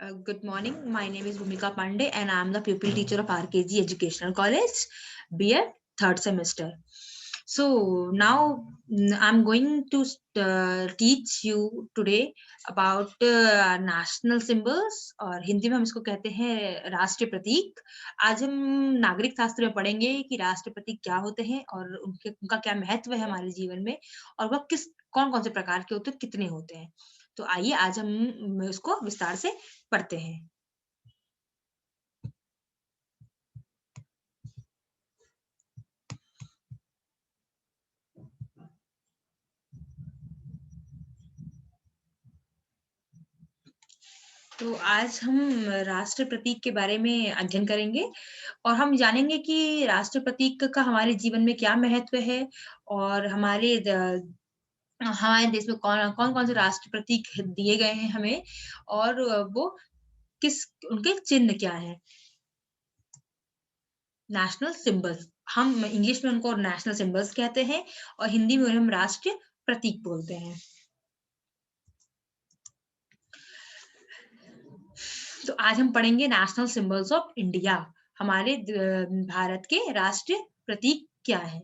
Good morning. My name is Bhumika Pandey, and I'm the pupil teacher of RKG Educational College, BA third semester. So now I'm going to teach you today about national symbols और हिंदी में हम इसको कहते हैं राष्ट्रीय प्रतीक। आज हम नागरिक शास्त्र में पढ़ेंगे कि राष्ट्रीय प्रतीक क्या होते हैं और उनका क्या महत्व है हमारे जीवन में और वह किस कौन-कौन से प्रकार के होते हैं, कितने होते हैं। तो आइए आज हम इसको विस्तार से पढ़ते हैं। तो आज हम राष्ट्र प्रतीक के बारे में अध्ययन करेंगे और हम जानेंगे कि राष्ट्र प्रतीक का हमारे जीवन में क्या महत्व है और हमारे देश में कौन-कौन से राष्ट्र प्रतीक दिए गए हैं हमें और वो किस उनके चिन्ह क्या हैं? नेशनल सिंबल्स हम इंग्लिश में उनको नेशनल सिंबल्स कहते हैं और हिंदी में उन्हें हम राष्ट्रीय प्रतीक बोलते हैं। तो आज हम पढ़ेंगे नेशनल सिंबल्स ऑफ इंडिया। हमारे भारत के राष्ट्रीय प्रतीक क्या हैं?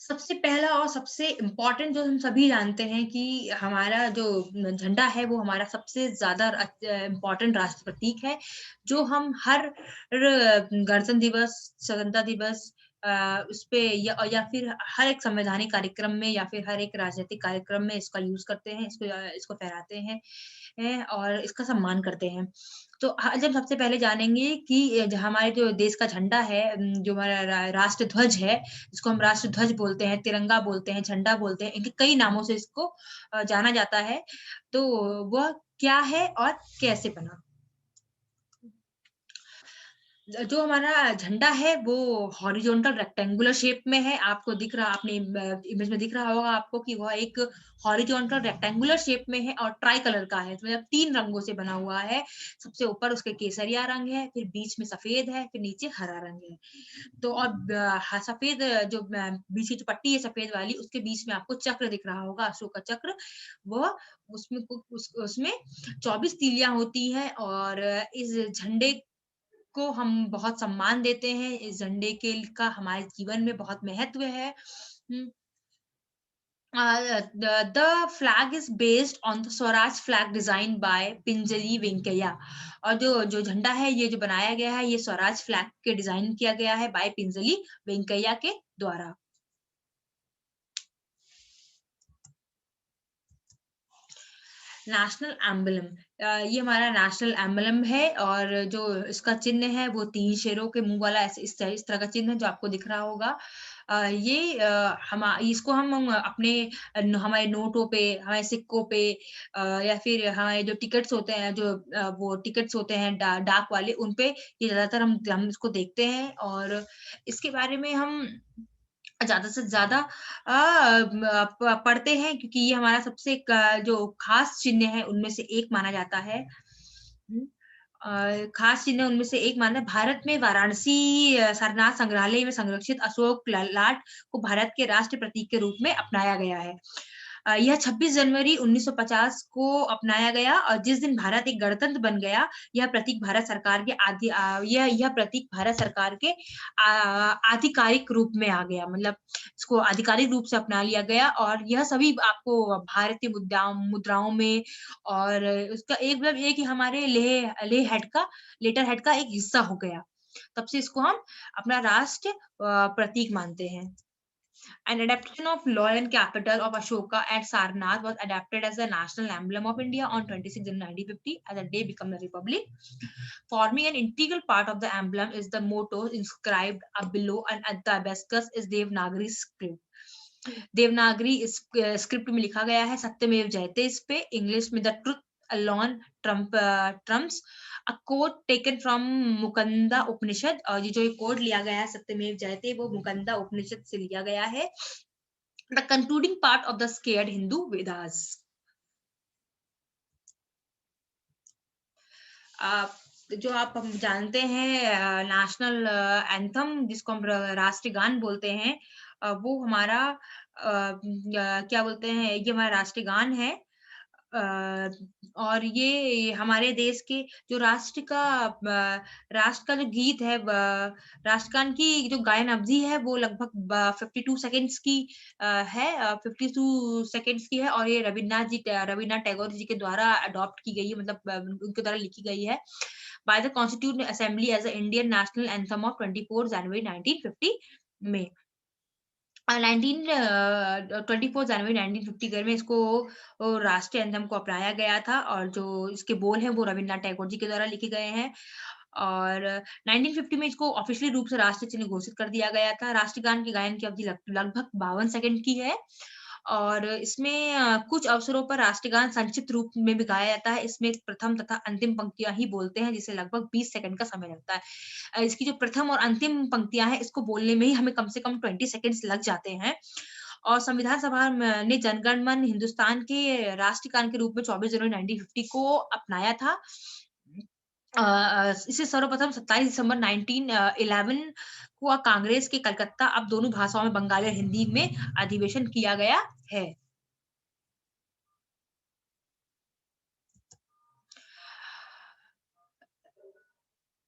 सबसे पहला और सबसे इम्पोर्टेंट जो हम सभी जानते हैं कि हमारा जो झंडा है वो हमारा सबसे ज़्यादा इम्पोर्टेंट राष्ट्र प्रतीक है, जो हम हर गणतंत्र दिवस, स्वतंत्रता दिवस उसपे या फिर हर एक संवैधानिक कार्यक्रम में या फिर हर एक राजनीतिक कार्यक्रम में इसका यूज़ करते हैं, इसको फहराते हैं और इसका सम्मान करते हैं। तो आज हम सबसे पहले जानेंगे कि हमारे जो देश का झंडा है जो हमारा राष्ट्र ध्वज है, जिसको हम राष्ट्र ध्वज बोलते हैं, तिरंगा बोलते हैं, झंडा बोलते हैं, इनके कई नामों से इसको जाना जाता है। तो वह क्या है और कैसे बना? जो हमारा झंडा है वो हॉरिज़ॉन्टल रेक्टेंगुलर शेप में है। आपको दिख रहा आपने इमेज में दिख रहा होगा आपको कि वह एक हॉरिज़ॉन्टल रेक्टेंगुलर शेप में है और ट्राई कलर का है। तो मतलब 3 रंगों से बना हुआ है। सबसे ऊपर उसके केसरिया रंग है, फिर बीच में सफ़ेद है, फिर नीचे हरा रंग है। तो और सफ़ेद जो बीच की जो पट्टी है सफ़ेद वाली उसके बीच में आपको चक्र दिख रहा होगा, अशोक का चक्र। वह उसमें 24 तीलियाँ होती हैं और इस झंडे को हम बहुत सम्मान देते हैं। इस झंडे का हमारे जीवन में बहुत महत्व है। हुँ। The flag is based on the Swaraj flag designed by पिंजली Venkaiah और जो झंडा है ये जो बनाया गया है ये स्वराज फ्लैग के डिजाइन किया गया है बाय पिंजली वेंकैया के द्वारा। नेशनल एम्बलम ये हमारा नेशनल एम्बलम है और जो इसका चिन्ह है वो 3 शेरों के मुँह वाला इस तरह का चिन्ह है जो आपको दिख रहा होगा। ये इसको हम अपने हमारे नोटों पे, हमारे सिक्कों पे या फिर हमारे जो टिकट्स होते हैं वो टिकट्स होते हैं डाक वाले उन पे ये ज़्यादातर हम इसको देखते हैं और इसके बारे में हम ज़्यादा से ज़्यादा पढ़ते हैं क्योंकि ये हमारा सबसे जो ख़ास चिन्ह है उनमें से एक माना जाता है। हुँ। ख़ास चिन्ह उनमें से एक माना भारत में वाराणसी सारनाथ संग्रहालय में संरक्षित अशोक ललाट को भारत के राष्ट्र प्रतीक के रूप में अपनाया गया है। यह 26 जनवरी 1950 को अपनाया गया और जिस दिन भारत एक गणतंत्र बन गया, यह प्रतीक भारत सरकार के आधिकारिक रूप में आ गया मतलब इसको आधिकारिक रूप से अपना लिया गया और यह सभी आपको भारतीय मुद्राओं में और उसका एक मतलब ये कि हमारे लेह लेटर हेड का एक हिस्सा हो गया। तब से इसको हम अपना राष्ट्र प्रतीक मानते हैं। An adaptation of Loyal capital of Ashoka at Sarnath was adapted as the national emblem of India on 26 January 1950 as the day became the republic. Forming an integral part of the emblem is the motto inscribed up below and at the abacus is Devanagari script. Devanagari इस script में लिखा गया है सत्यमेव जयते इस पे English में the truth alone triumphs a quote taken from मुकंदा उपनिषद और ये जो कोड लिया गया है सत्यमेव जयते वो मुकंदा उपनिषद से लिया गया है the concluding part of the scared Hindu Vedas जो आप हम जानते हैं नेशनल एंथम जिसको हम राष्ट्रीय गान बोलते हैं वो हमारा क्या बोलते हैं ये हमारा राष्ट्रीय गान है अ, और ये हमारे देश के जो राष्ट्र का जो गीत है, राष्ट्रगान की जो गायन अवधि है वो लगभग 52 सेकंड्स की है, 52 सेकंड्स की है, और ये रवीन्द्रनाथ टैगोर जी के द्वारा अडॉप्ट की गई है, मतलब उनके द्वारा लिखी गई है by the constituted assembly as a Indian national anthem of 24 January 1950 में। 24 जनवरी 1950 में इसको राष्ट्रीय एंथम को अपनाया गया था, और जो इसके बोल हैं वो रवीन्द्रनाथ टैगोर जी के द्वारा लिखे गए हैं। और 1950 में इसको ऑफ़िशियली रूप से राष्ट्रीय चिन्ह घोषित कर दिया गया था। राष्ट्रगान के गायन की अवधि लगभग 52 सेकंड की है, और इसमें कुछ अवसरों पर राष्ट्रगान संक्षिप्त रूप में भी गाया जाता है। इसमें प्रथम तथा अंतिम पंक्तियाँ ही बोलते हैं, जिसे लगभग 20 सेकंड का समय लगता है। इसकी जो प्रथम और अंतिम पंक्तियाँ हैं, इसको बोलने में ही हमें कम से कम 20 सेकंड्स लग जाते हैं। और संविधान सभा ने जनगण मन हिंदुस्तान के राष्ट्रगान के रूप में 24 जनवरी 1950 को अपनाया था। इसे सर्वप्रथम 27 दिसंबर 1911 को कांग्रेस के कलकत्ता, अब दोनों भाषाओं में बंगाली और हिंदी में अधिवेशन किया गया है।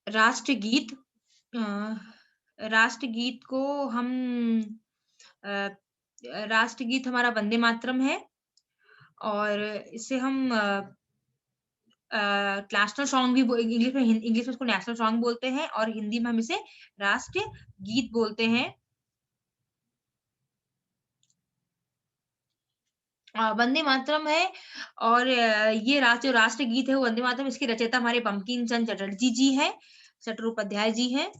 राष्ट्रगीत अ, राष्ट्रगीत को हम अ, राष्ट्रगीत हमारा वंदे मातरम है, और इसे हम नेशनल सॉन्ग भी इंग्लिश में इसको नेशनल सॉन्ग बोलते हैं, और हिंदी में हम इसे राष्ट्रीय गीत बोलते हैं। वंदे मातरम है, और ये जो राष्ट्रीय गीत है वो वंदे मातरम, इसके रचयिता हमारे बंकिम चंद्र चटर्जी जी हैं, चट्टोपाध्याय जी हैं।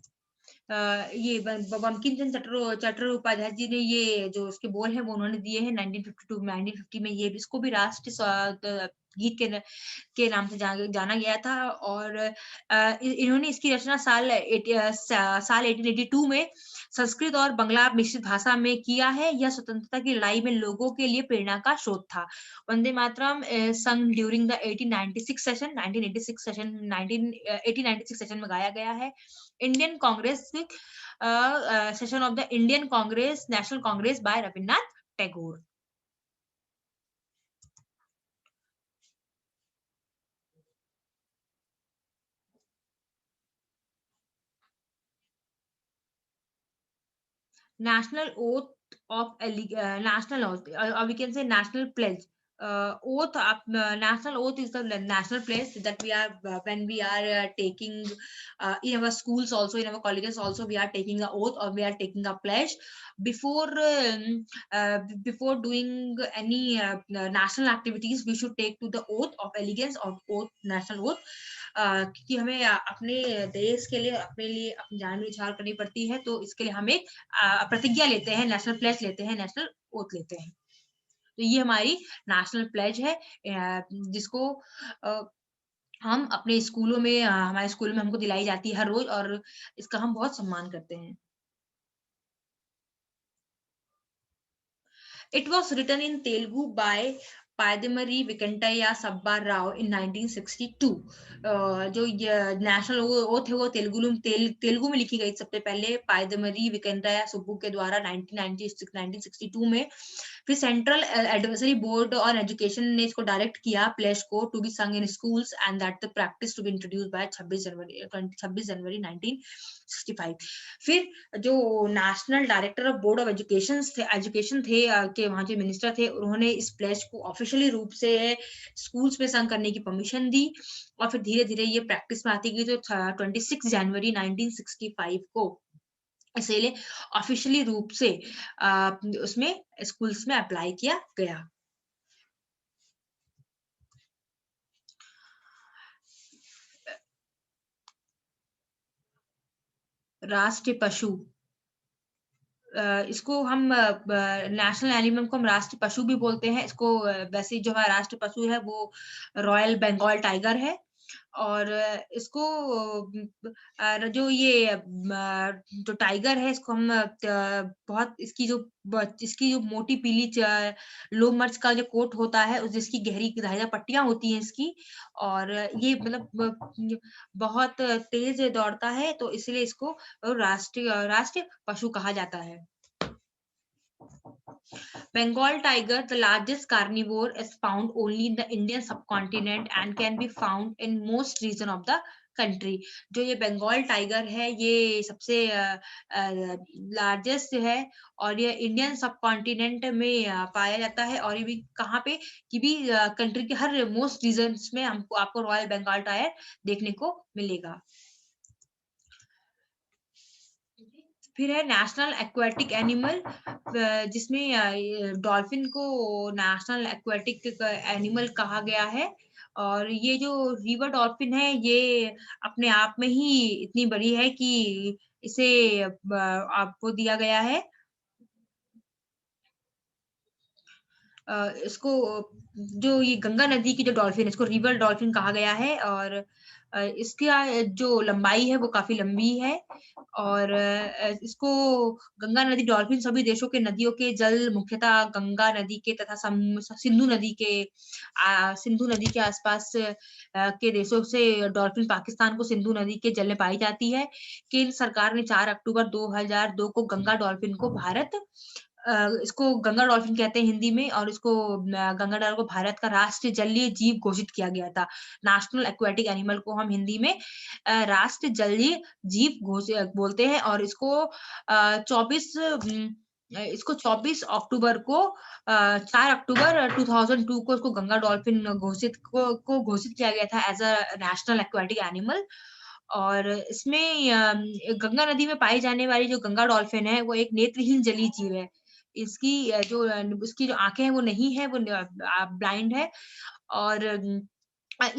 ये बंकिम चंद्र चट्टोपाध्याय जी ने ये जो इसके बोल हैं वो उन्होंने दिए हैं 1952 में, 1950 में ये इसको भी राष्ट्रीय गीत के नाम से जाना गया था, और इन्होंने इसकी रचना साल 1882 में संस्कृत और बंगला मिश्रित भाषा में किया है। यह स्वतंत्रता की लड़ाई में लोगों के लिए प्रेरणा का स्रोत था। Vande Mataram sung during the 1896 session 1896 session में गाया गया है। Indian Congress session of the Indian Congress National Congress by Rabindranath Tagore. National oath national oath, or we can say national pledge. National oath is the national pledge that we are when we are taking in our schools, also in our colleges, also we are taking a oath, or we are taking a pledge before before doing any national activities. We should take to the oath of allegiance or oath, national oath, क्योंकि हमें अपने देश के लिए, अपने लिए अपनी जान न्यौछावर करनी पड़ती है, तो इसके लिए हम एक प्रतिज्ञा लेते हैं, नेशनल प्लेज लेते हैं, नेशनल ओथ लेते हैं। तो ये हमारी नेशनल प्लेज है, जिसको अ, हम अपने स्कूलों में हमारे स्कूल में हमको दिलाई जाती है हर रोज़, और इसका हम बहुत सम्मान करते हैं। It was written in Telugu by पायदेमरी Venkataiah सब्बा राव इन 1962। जो नेशनल ओथ है वो तेलुगु में लिखी गई सबसे पहले पायदेमरी वेंकटैया सुब्बू के द्वारा 1962 में। फिर central advisory board on education ने इसको डायरेक्ट किया प्लेस को to be sung in schools, and that the practice to be introduced by 26 January 1965। फिर जो national director of board of education थे के वहाँ जो मिनिस्टर थे, उन्होंने इस प्लेज को ऑफिशियली रूप से स्कूल्स में संग करने की परमिशन दी, और फिर धीरे-धीरे ये प्रैक्टिस में आती गई, जो 26 जनवरी 1965 को इसीलिए ऑफिशियली रूप से उसमें स्कूल्स में अप्लाई किया गया। राष्ट्रीय पशु, इसको हम नेशनल एनिमल को हम राष्ट्रीय पशु भी बोलते हैं। इसको वैसे जो हमारा राष्ट्रीय पशु है वो रॉयल बंगाल टाइगर है, और इसको जो ये जो टाइगर है इसको हम बहुत इसकी जो मोटी पीली लोग मर्च का जो कोट होता है, जिसकी गहरी धारीदार पट्टियां होती हैं इसकी, और ये मतलब बहुत तेज दौड़ता है, तो इसलिए इसको राष्ट्रीय राष्ट्रीय पशु कहा जाता है। Bengal tiger, the largest carnivore, is found only in the Indian subcontinent and can be found in most region of the country. जो ये बंगाल टाइगर है ये सबसे लार्जेस्ट है और ये इंडियन सब कॉन्टिनेंट में पाया जाता है और ये भी कहाँ पे कि भी कंट्री के हर मोस्ट रीजन्स में हमको आपको रॉयल बंगाल टाइगर देखने को मिलेगा। फिर है नेशनल एक्वाटिक एनिमल जिसमें डॉल्फिन को नेशनल एक्वाटिक एनिमल कहा गया है और ये जो रिवर डॉल्फिन है ये अपने आप में ही इतनी बड़ी है कि इसे आपको दिया गया है इसको जो ये गंगा नदी की जो डॉल्फिन है इसको रिवर डॉल्फिन कहा गया है और इसका जो लंबाई है वो काफी लंबी है और इसको गंगा नदी डॉल्फिन सभी देशों के नदियों के जल मुख्यतः गंगा नदी के तथा सिंधु नदी के आसपास के देशों से डॉल्फिन पाकिस्तान को सिंधु नदी के जल में पाई जाती है। केंद्र सरकार ने 4 अक्टूबर 2002 को गंगा डॉल्फिन को इसको गंगा डॉल्फिन कहते हैं हिंदी में और इसको गंगा डॉल्फिन को भारत का राष्ट्रीय जलीय जीव घोषित किया गया था। नेशनल एक्वाटिक एनिमल को हम हिंदी में राष्ट्रीय जलीय जीव बोलते हैं और इसको 24 अक्टूबर को 4 अक्टूबर 2002 को इसको गंगा डॉल्फिन घोषित किया गया था as a national aquatic animal और इसमें गंगा नदी में पाई जाने वाली जो गंगा डॉल्फिन है वो एक नेत्रहीन जलीय जीव है। उसकी जो आँखें हैं वो नहीं है, वो ब्लाइंड है और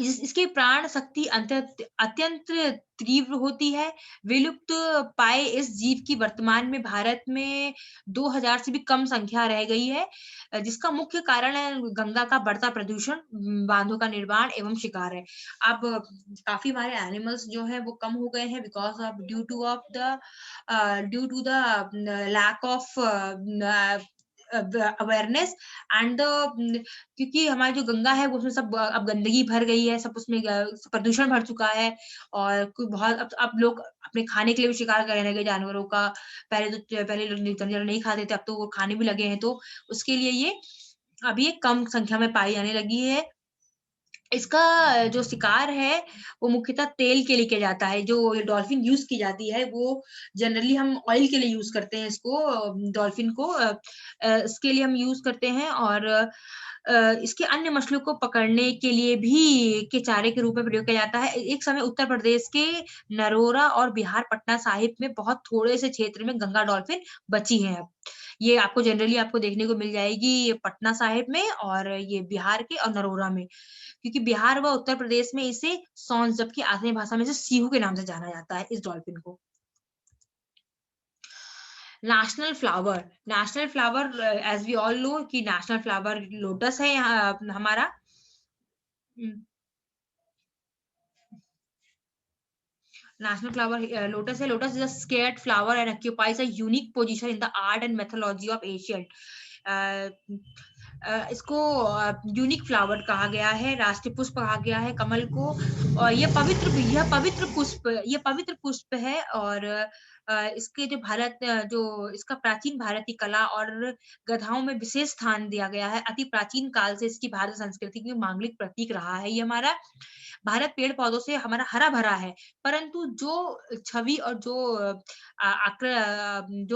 इसकी प्राण शक्ति अत्यंत तीव्र होती है। विलुप्त पाए इस जीव की वर्तमान में भारत में 2000 से भी कम संख्या रह गई है जिसका मुख्य कारण है गंगा का बढ़ता प्रदूषण, बांधों का निर्माण एवं शिकार है। अब काफी हमारे एनिमल्स जो हैं वो कम हो गए हैं because of due to the lack of awareness and क्योंकि हमारी जो गंगा है वो उसमें सब अब गंदगी भर गई है, सब उसमें प्रदूषण भर चुका है और बहुत अब लोग अपने खाने के लिए भी शिकार करने लगे जानवरों का। पहले लोग जानवर नहीं खाते थे, अब तो वो खाने भी लगे हैं, तो उसके लिए ये अभी एक कम संख्या में पाई जाने लगी है। इसका जो शिकार है, वो मुख्यतः तेल के लिए किया जाता है। जो डॉल्फिन यूज़ की जाती है, वो जनरली हम ऑयल के लिए यूज़ करते हैं इसको डॉल्फिन को इसके लिए हम यूज़ करते हैं और इसके अन्य मछलियों को पकड़ने के लिए भी के चारे के रूप में प्रयोग किया जाता है। एक समय उत्तर प्रदेश के नरोरा और बिहार पटना साहिब में बहुत थोड़े से क्षेत्र में गंगा डॉल्फिन बची हैं अब। ये आपको जनरली आपको देखने को मिल जाएगी पटना साहिब में और ये बिहार के और नरोरा में। क्योंकि बिहार व उत्तर प्रदेश में इसे सौंस जबकि आधुनिक भाषा में इसे सीहू के नाम से जाना जाता है इस डॉल्फिन को। National flower as we all know कि नेशनल फ्लावर लोटस है यहाँ हमारा। हुँ, नेशनल फ्लावर लोटस है। Lotus is a sacred flower and occupies a unique position in the art and mythology of Asian अ इसको यूनिक फ्लावर कहा गया है, राष्ट्रीय पुष्प कहा गया है कमल को और ये पवित्र पुष्प है और इसके जो इसका प्राचीन भारतीय कला और गाथाओं में विशेष स्थान दिया गया है। अति प्राचीन काल से इसकी भारत संस्कृति की मांगलिक प्रतीक रहा है ये हमारा। भारत पेड़-पौधों से हमारा हरा-भरा है, परंतु जो छवि और जो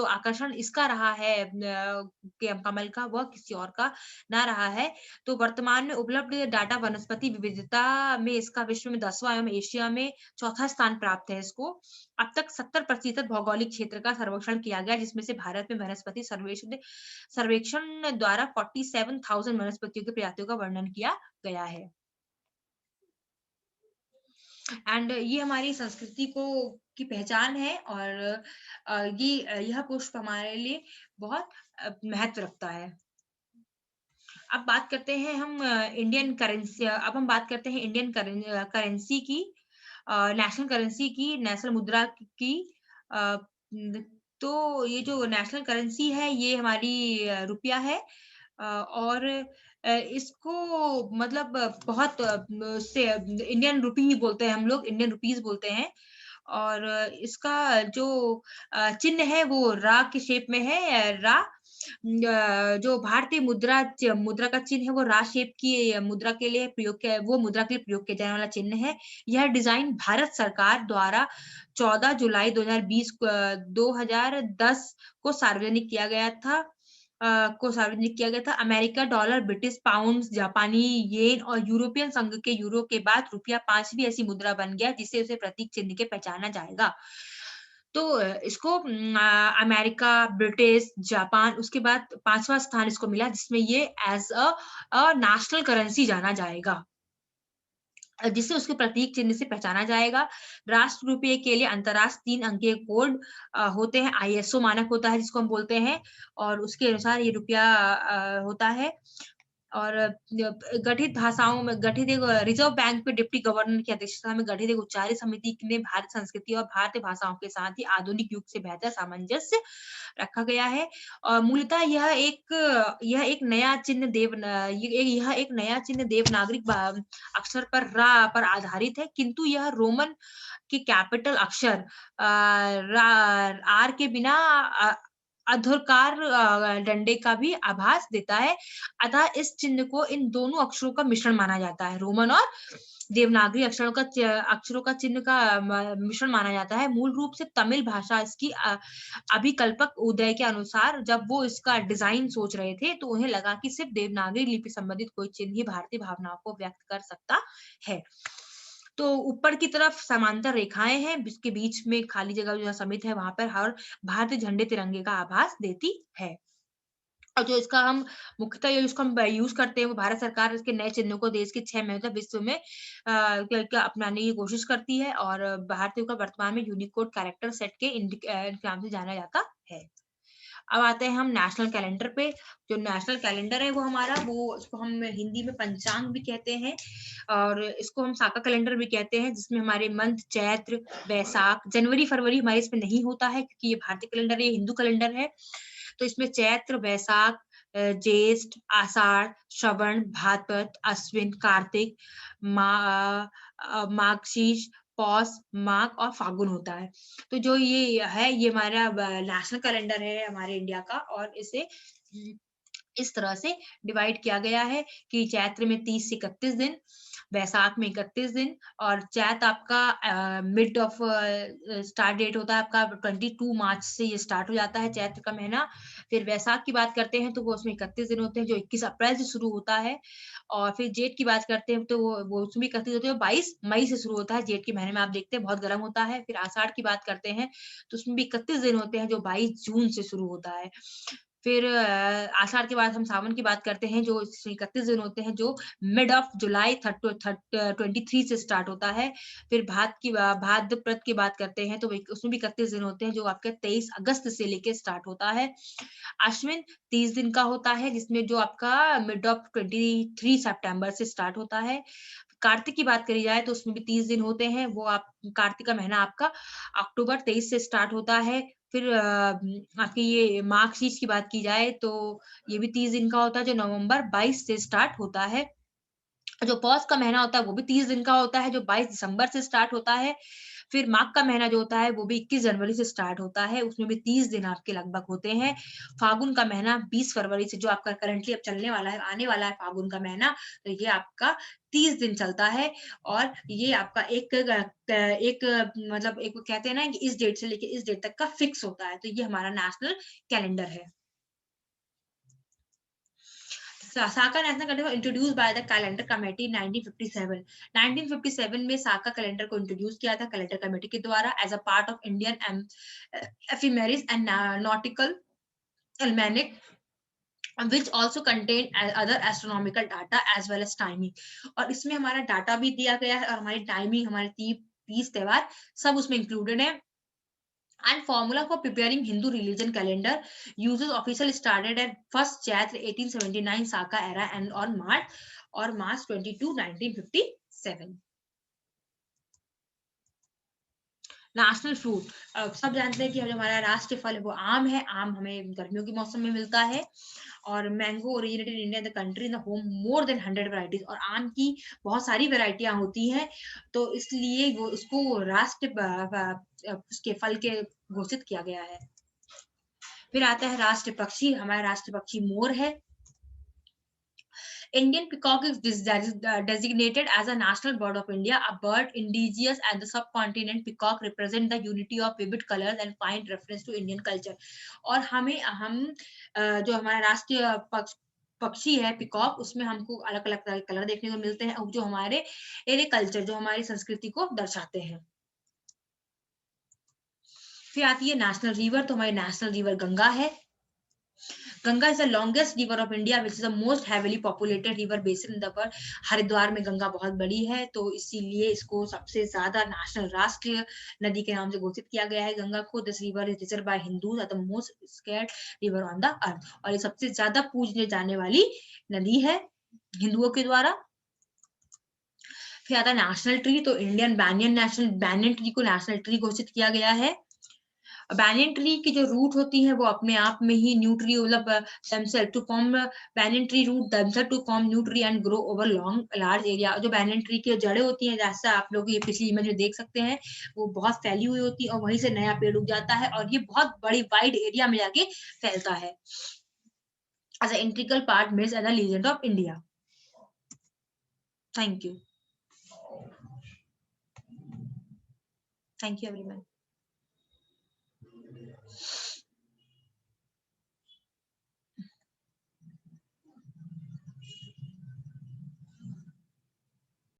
आकर्षण इसका रहा है के कमल का वह किसी और का ना रहा है। तो वर्तमान में उपलब्ध डाटा वनस्पति विविधता में इसका विश्व में 10वाँ एवं एशिया में चौथा स्थान प्राप्त है इसको। अब तक 70% भौगोलिक क्षेत्र का सर्वेक्षण किया गया जिसमें से भारत में वनस्पति सर्वेक्षण द्वारा 47,000 वनस्पतियों की प्रजातियों का वर्णन किया गया है। एंड ये हमारी संस्कृति को की पहचान है और यह पुष्प हमारे लिए बहुत महत्व रखता है। अब बात करते हैं हम इंडियन करेंसी अब हम बात करते हैं इंडियन करेंसी की नेशनल करेंसी की, नेशनल मुद्रा की अ, न तो ये जो नेशनल करेंसी है ये हमारी रुपया है और इसको मतलब बहुत से इंडियन रूपी ही बोलते हैं हम लोग, इंडियन रुपीज़ बोलते हैं और इसका जो चिन्ह है वो रा के शेप में है रा जो भारतीय मुद्रा का चिन्ह है वो रा शेप की मुद्रा के लिए प्रयोग किया जाने वाला चिन्ह है। यह डिज़ाइन भारत सरकार द्वारा 14 जुलाई 2010 को सार्वजनिक किया गया था। अमेरिका डॉलर, ब्रिटिश पाउंड, जापानी येन और यूरोपियन संघ के यूरो के बाद रुपया 5वीं ऐसी मुद्रा बन गया जिसे उसे प्रतीक चिन्ह के पहचाना जाएगा। तो इसको अमेरिका, ब्रिटिश, जापान उसके बाद 5वां स्थान इसको मिला जिसमें ये एज़ अ नेशनल करेंसी जाना जाएगा। जिससे उसके प्रतीक चिन्ह से पहचाना जाएगा। राष्ट्र रुपये के लिए अंतर्राष्ट्रीय 3 अंकीय कोड होते हैं, आईएसओ मानक होता है जिसको हम बोलते हैं और उसके अनुसार ये रुपया होता है। और गठित एक रिज़र्व बैंक के डिप्टी गवर्नर की अध्यक्षता में गठित एक उच्चारी समिति ने भारतीय संस्कृति और भारतीय भाषाओं के साथ ही आधुनिक युग से बेहतर सामंजस्य रखा गया है। और मूलतः यह एक नया चिन्ह देवनागरिक अक्षर पर आधारित है, किंतु यह रोमन के कैपिटल अक्षर आर के बिना अधोकार डंडे का भी आभास देता है। अतः इस चिन्ह को इन दोनों अक्षरों का मिश्रण माना जाता है। रोमन और देवनागरी अक्षरों का चिन्ह का मिश्रण माना जाता है। मूल रूप से तमिल भाषा इसकी अभिकल्पक उदय के अनुसार जब वो इसका डिजाइन सोच रहे थे तो उन्हें लगा कि सिर्फ देवनागरी लिपि संबंधित कोई चिन्ह ही भारतीय भावनाओं को व्यक्त कर सकता है। तो ऊपर की तरफ समांतर रेखाएं हैं जिसके बीच में खाली जगह जो समित है वहां पर हर भारतीय झंडे तिरंगे का आभास देती है। और जो इसका हम मुख्यतः इसको हम यूज करते हैं वो भारत सरकार इसके नए चिन्हों को देश के 6 मतलब विश्व में अपनाने की कोशिश करती है और भारतीयों का वर्तमान में यूनिकोड कैरेक्टर सेट के नाम से जाना जाता है। अब आते हैं हम नेशनल कैलेंडर पे। जो नेशनल कैलेंडर है वो हमारा इसको हम हिंदी में पंचांग भी कहते हैं और इसको हम साका कैलेंडर भी कहते हैं जिसमें हमारे मंथ चैत्र, वैशाख, जनवरी, फरवरी हमारे इसमें नहीं होता है क्योंकि ये भारतीय कैलेंडर है, हिंदू कैलेंडर है। तो इसमें चैत्र, वैशाख, ज्येष्ठ, आषाढ़, श्रवण, भाद्रपद, अश्विन, कार्तिक, मार्गशीर्ष, पौष, माघ और फागुन होता है। तो जो ये है ये हमारा नेशनल कैलेंडर है हमारे इंडिया का और इसे इस तरह से डिवाइड किया गया है कि चैत्र में 30 से 31 दिन, वैशाख में 31 दिन और चैत आपका मिड ऑफ स्टार्ट डेट होता है आपका 22 मार्च से ये स्टार्ट हो जाता है चैत्र का महीना। फिर वैशाख की बात करते हैं तो वो उसमें 31 दिन होते हैं जो 21 अप्रैल से शुरू होता है और फिर जेठ की बात करते हैं तो वो उसमें 31 होते हैं 22 मई से शुरू होता है। जेठ के महीने में आप देखते हैं बहुत गर्म होता है। फिर आषाढ़ की बात करते हैं तो उसमें भी 31 दिन होते हैं जो 22 जून से शुरू होता है। फिर आषाढ़ के बाद हम सावन की बात करते हैं जो 31 दिन होते हैं जो मिड ऑफ जुलाई 23 से स्टार्ट होता है। फिर भाद्रपद की बात करते हैं तो उसमें भी 31 दिन होते हैं जो आपके 23 अगस्त से लेके स्टार्ट होता है। अश्विन 30 दिन का होता है जिसमें जो आपका मिड ऑफ 23 सितंबर से स्टार्ट होता है। कार्तिक की बात करी जाए तो उसमें भी 30 दिन होते हैं वो आप कार्तिक का महीना आपका अक्टूबर 23 से स्टार्ट होता है। फिर आपकी ये मार्गशीर्ष की बात की जाए तो ये भी 30 दिन का होता है जो नवंबर 22 से स्टार्ट होता है। जो पौष का महीना होता है वो भी 30 दिन का होता है जो 22 दिसंबर से स्टार्ट होता है। फिर माघ का महीना जो होता है वो भी 21 जनवरी से स्टार्ट होता है उसमें भी 30 दिन आपके लगभग होते हैं। फागुन का महीना 20 फरवरी से जो आपका करंटली अब चलने वाला है आने वाला है फागुन का महीना तो ये आपका 30 दिन चलता है और ये आपका एक मतलब एक कहते हैं ना कि इस डेट से लेके इस डेट तक का फिक्स होता है तो ये हमारा नेशनल कैलेंडर है। Saka national calendar introduced by the calendar committee 1957। 1957 में साका कैलेंडर को इंट्रोड्यूस किया था कैलेंडर कमेटी के द्वारा as a part of Indian ephemeris and nautical almanac which also contain other astronomical data as well as timing। और इसमें हमारा डाटा भी दिया गया है और हमारी टाइमिंग हमारे तीज त्योहार सब उसमें इंक्लूडेड है। And formula for preparing Hindu religion calendar uses official started at 1st January 1879 Saka era and on March 22, 1957। National fruit सब जानते हैं कि जो हमारा राष्ट्रीय फल है वो आम है। आम हमें गर्मियों के मौसम में मिलता है और mango originated India the country in the home more than 100 varieties और आम की बहुत सारी वैरायटियां होती हैं तो इसलिए वो उसको राष्ट्रीय उसके फल के घोषित किया गया है। फिर आता है राष्ट्रीय पक्षी, हमारा राष्ट्रीय पक्षी मोर है। Indian peacock is designated as a national bird of India, a bird indigenous and the subcontinent. Peacock represent the unity of vivid colors and find reference to Indian culture. और हम जो हमारा राष्ट्रीय पक्षी है पिकॉक, उसमें हमको अलग अलग तरह के कलर देखने को मिलते हैं जो हमारे कल्चर, जो हमारी संस्कृति को दर्शाते हैं। फिर आती है नेशनल रिवर, तो हमारी नेशनल रिवर गंगा है। Ganga is the longest river of India which is the most heavily populated river basin in the world. Haridwar में गंगा बहुत बड़ी है, तो इसीलिए इसको सबसे ज्यादा नेशनल राष्ट्रीय नदी के नाम से घोषित किया गया है गंगा को। This river is reserve by Hindus the most sacred river on the earth, और ये सबसे ज्यादा पूजने जाने वाली नदी है हिंदुओं के द्वारा। फिर आता है नेशनल ट्री, तो इंडियन बैनियन ट्री को नेशनल ट्री घोषित किया गया है। बैनियन ट्री की जो रूट होती है वो अपने आप में ही न्यूट्री मतलब themselves to form banyan tree root themselves to form new tree and grow over large area। जो बैनियन ट्री की जड़ें होती हैं, जैसा आप लोग ये पिछली इमेज में देख सकते हैं, वो बहुत फैली हुई होती है और वहीं से नया पेड़ उग जाता है और ये बहुत बड़ी वाइड एरिया में जाके फैलता है। as an integral part myth and a legend of India। Thank you everyone।